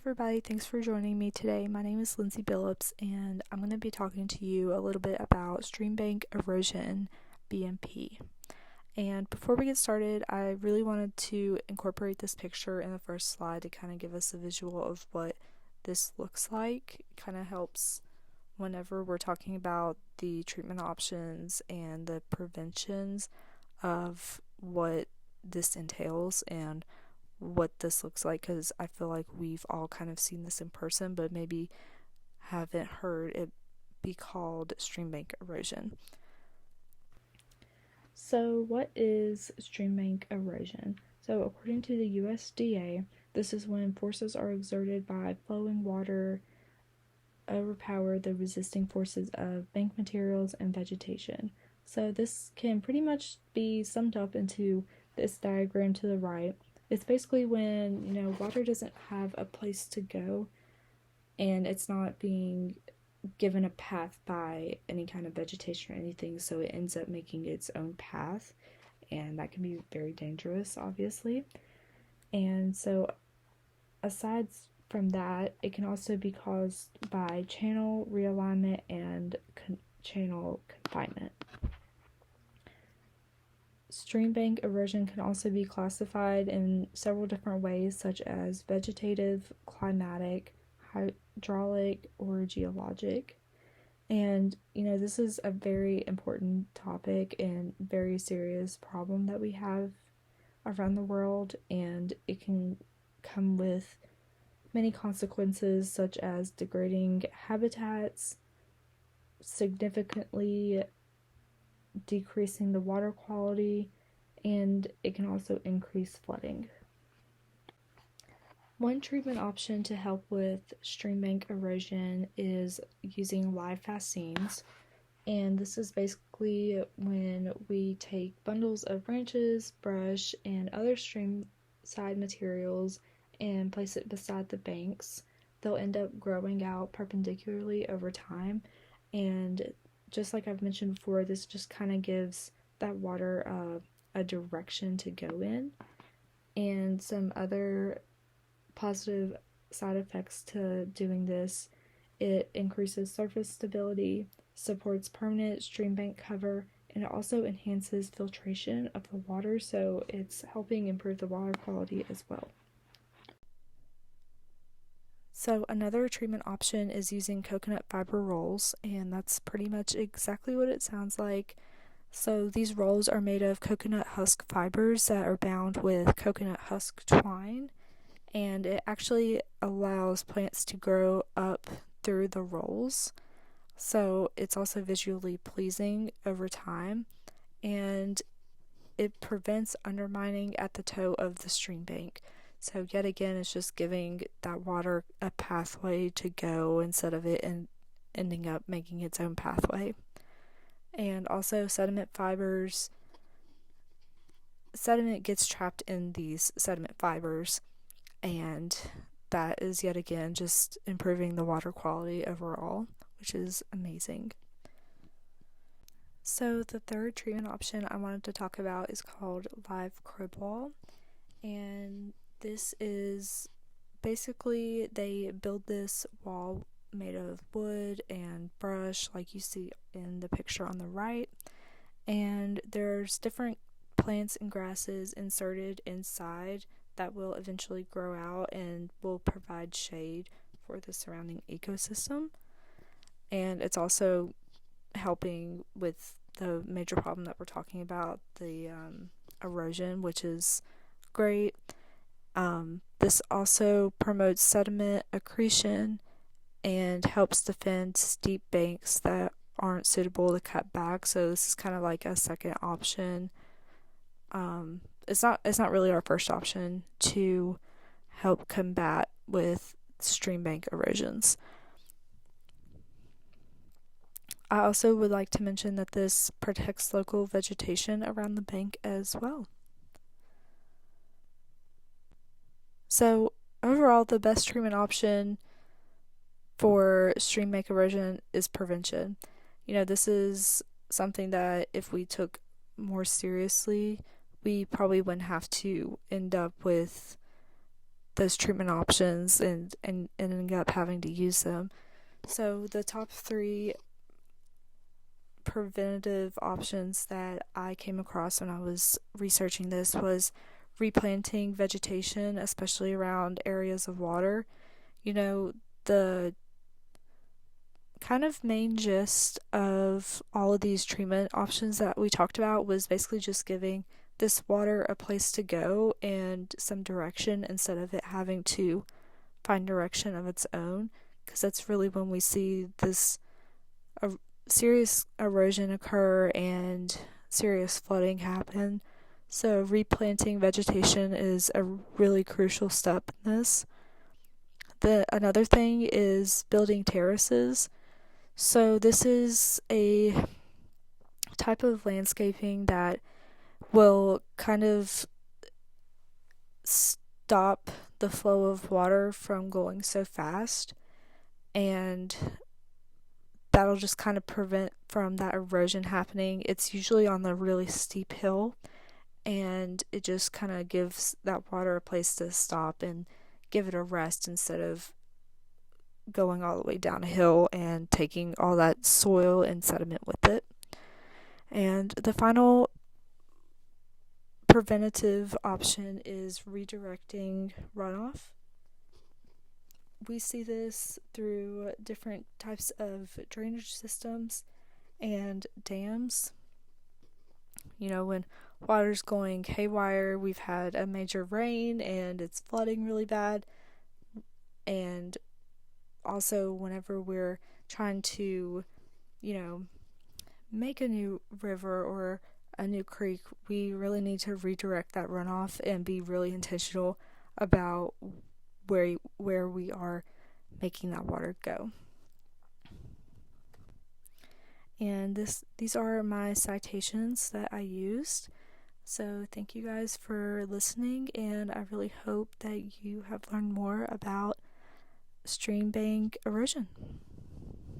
everybody, thanks for joining me today. My name is Lindsay Billups and I'm going to be talking to you a little bit about Streambank Erosion BMP. And before we get started, I really wanted to incorporate this picture in the first slide to kind of give us a visual of what this looks like. It kind of helps whenever we're talking about the treatment options and the preventions of what this entails and what this looks like, because I feel like we've all kind of seen this in person but maybe haven't heard it be called Streambank erosion. So what is Streambank erosion? So according to the USDA, this is when forces are exerted by flowing water overpower the resisting forces of bank materials and vegetation. So this can pretty much be summed up into this diagram to the right. It's basically when, water doesn't have a place to go and it's not being given a path by any kind of vegetation or anything, so it ends up making its own path, and that can be very dangerous, obviously. And so aside from that, it can also be caused by channel realignment and channel confinement. Streambank erosion can also be classified in several different ways, such as vegetative, climatic, hydraulic, or geologic. And, this is a very important topic and very serious problem that we have around the world, and it can come with many consequences, such as degrading habitats, significantly decreasing the water quality, and it can also increase flooding. One treatment option to help with streambank erosion is using live fascines, and this is basically when we take bundles of branches, brush, and other streamside materials and place it beside the banks. They'll end up growing out perpendicularly over time, and just like I've mentioned before, this just kind of gives that water a direction to go in. And some other positive side effects to doing this: it increases surface stability, supports permanent streambank cover, and it also enhances filtration of the water, so it's helping improve the water quality as well. So another treatment option is using coconut fiber rolls, and that's pretty much exactly what it sounds like. So these rolls are made of coconut husk fibers that are bound with coconut husk twine, and it actually allows plants to grow up through the rolls. So it's also visually pleasing over time, and it prevents undermining at the toe of the stream bank. So yet again, it's just giving that water a pathway to go instead of it ending up making its own pathway. And also sediment gets trapped in these sediment fibers, and that is yet again just improving the water quality overall, which is amazing. So the third treatment option I wanted to talk about is called live crib wall, and this is basically they build this wall made of wood and brush like you see in the picture on the right, and there's different plants and grasses inserted inside that will eventually grow out and will provide shade for the surrounding ecosystem. And it's also helping with the major problem that we're talking about, the erosion, which is great. This also promotes sediment accretion and helps defend steep banks that aren't suitable to cut back. So this is kind of like a second option. It's not really our first option to help combat with stream bank erosions. I also would like to mention that this protects local vegetation around the bank as well. So overall, the best treatment option for stream bank erosion is prevention. This is something that if we took more seriously, we probably wouldn't have to end up with those treatment options and ending up having to use them. So the top 3 preventative options that I came across when I was researching this was replanting vegetation, especially around areas of water. The kind of main gist of all of these treatment options that we talked about was basically just giving this water a place to go and some direction instead of it having to find direction of its own, because that's really when we see this serious erosion occur and serious flooding happen. So replanting vegetation is a really crucial step in this. Another thing is building terraces. So this is a type of landscaping that will kind of stop the flow of water from going so fast, and that'll just kind of prevent from that erosion happening. It's usually on the really steep hill, and it just kind of gives that water a place to stop and give it a rest instead of going all the way down a hill and taking all that soil and sediment with it. And the final preventative option is redirecting runoff. We see this through different types of drainage systems and dams. When water's going haywire, we've had a major rain and it's flooding really bad. And also whenever we're trying to, make a new river or a new creek, we really need to redirect that runoff and be really intentional about where we are making that water go. And these are my citations that I used. So thank you guys for listening, and I really hope that you have learned more about Streambank erosion.